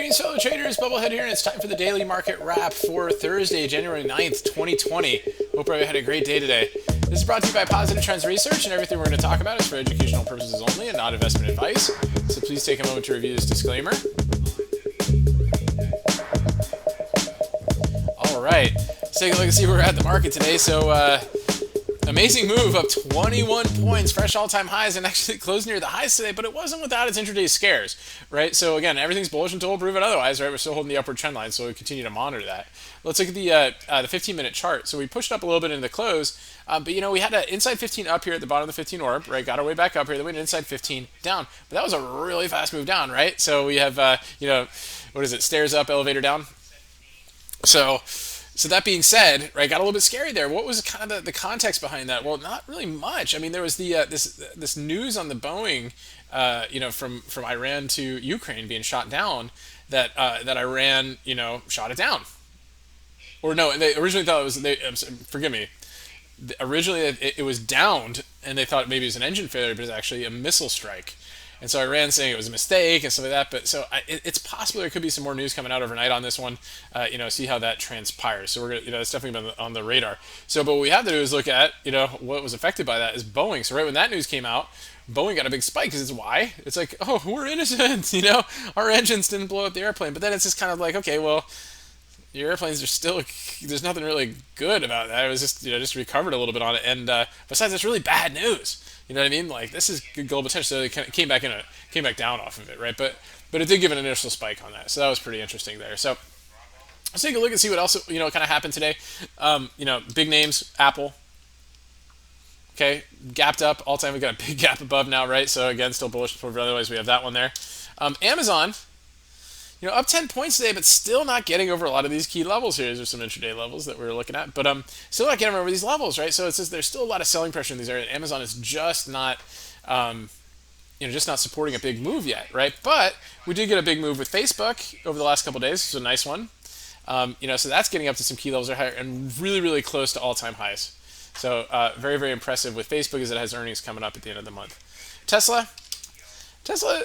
Greetings, fellow traders. Bubblehead here, and it's time for the daily market wrap for Thursday, January 9th, 2020. Hope everybody had a great day today. This is brought to you by Positive Trends Research, and everything we're going to talk about is for educational purposes only and not investment advice. So please take a moment to review this disclaimer. All right, let's take a look and see where we're at the market today. So, amazing move up 21 points, fresh all-time highs, and actually closed near the highs today, but it wasn't without its intraday scares, right? So again, everything's bullish until we'll prove it otherwise, right? We're still holding the upward trend line, so we continue to monitor that. Let's look at the 15-minute chart. So we pushed up a little bit in the close, but we had an inside 15 up here at the bottom of the 15 orb, right? Got our way back up here, then we went inside 15 down, but that was a really fast move down, right? So we have, what is it? Stairs up, elevator down. So that being said, right, got a little bit scary there. What was kind of the context behind that? Well, not really much. I mean, there was the this news on the Boeing, from Iran to Ukraine being shot down, that Iran, shot it down. Or no, they originally thought it was forgive me. Originally, it was downed, and they thought maybe it was an engine failure, but it was actually a missile strike. And so Iran saying it was a mistake and stuff like that. But so it's possible there could be some more news coming out overnight on this one. See how that transpires. So we're gonna, it's definitely been on the radar. So, but what we have to do is look at, what was affected by that is Boeing. So right when that news came out, Boeing got a big spike because it's why? It's like, oh, we're innocent. Our engines didn't blow up the airplane. But then it's just kind of like, okay, well, your airplanes are still, there's nothing really good about that. It was just recovered a little bit on it. And besides, it's really bad news. You know what I mean? Like, this is good global attention. So they came back down off of it, right? But it did give an initial spike on that. So that was pretty interesting there. So let's take a look and see what else kind of happened today. Big names, Apple. Okay, gapped up all time. We got a big gap above now, right? So again, still bullish. But otherwise, we have that one there. Amazon. Up 10 points today, but still not getting over a lot of these key levels here. There's some intraday levels that we're looking at, but still not getting over these levels, right? So it's just, there's still a lot of selling pressure in these areas. Amazon is just not, just not supporting a big move yet, right? But we did get a big move with Facebook over the last couple of days. This is a nice one. So that's getting up to some key levels that are higher and really, really close to all-time highs. So very, very impressive with Facebook as it has earnings coming up at the end of the month. Tesla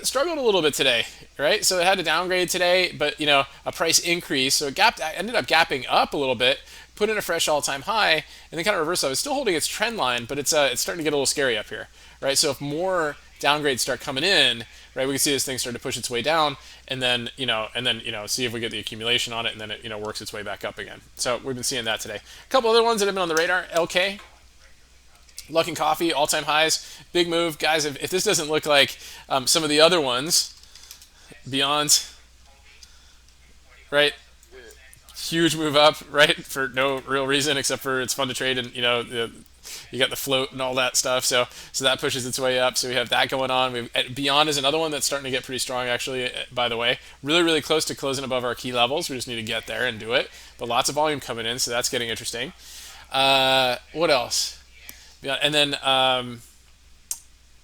struggled a little bit today, right? So it had to downgrade today, but a price increase. So it ended up gapping up a little bit, put in a fresh all-time high, and then kind of reversed that. It's still holding its trend line, but it's starting to get a little scary up here, right? So if more downgrades start coming in, right, we can see this thing start to push its way down, and then see if we get the accumulation on it, and then it works its way back up again. So we've been seeing that today. A couple other ones that have been on the radar: LK. Luckin Coffee, all-time highs, big move. Guys, if this doesn't look like some of the other ones, Beyond, right? Huge move up, right? For no real reason except for it's fun to trade and, you got the float and all that stuff. So that pushes its way up. So we have that going on. Beyond is another one that's starting to get pretty strong, actually, by the way. Really, really close to closing above our key levels. We just need to get there and do it. But lots of volume coming in, so that's getting interesting. What else? Yeah, and then and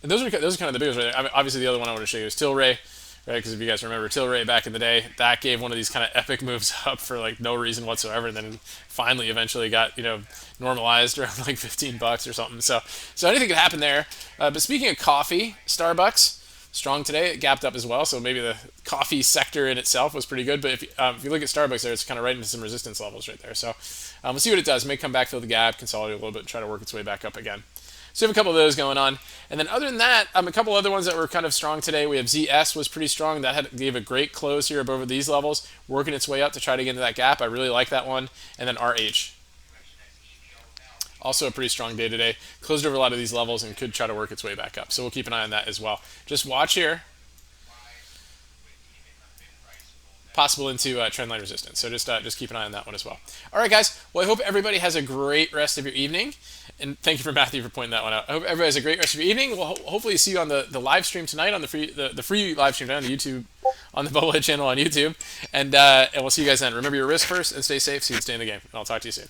those are kind of the biggest. Right? I mean, obviously, the other one I want to show you is Tilray, right? Because if you guys remember Tilray back in the day, that gave one of these kind of epic moves up for like no reason whatsoever, and then finally, eventually got normalized around like $15 or something. So anything could happen there. But speaking of coffee, Starbucks strong today. It gapped up as well, so maybe the coffee sector in itself was pretty good. But if you look at Starbucks there, it's kind of right into some resistance levels right there. So we'll see what it does. It may come back, fill the gap, consolidate a little bit, and try to work its way back up again. So we have a couple of those going on. And then other than that, a couple other ones that were kind of strong today. We have ZS was pretty strong. That gave a great close here above these levels, working its way up to try to get into that gap. I really like that one. And then RH. Also a pretty strong day today. Closed over a lot of these levels and could try to work its way back up. So we'll keep an eye on that as well. Just watch here. Possible into trendline resistance. So just keep an eye on that one as well. All right, guys. Well, I hope everybody has a great rest of your evening. And thank you for Matthew for pointing that one out. I hope everybody has a great rest of your evening. We'll hopefully see you on the live stream tonight, on the free live stream tonight on the YouTube, on the Bubblehead channel on YouTube. And we'll see you guys then. Remember your risk first and stay safe so you can stay in the game. And I'll talk to you soon.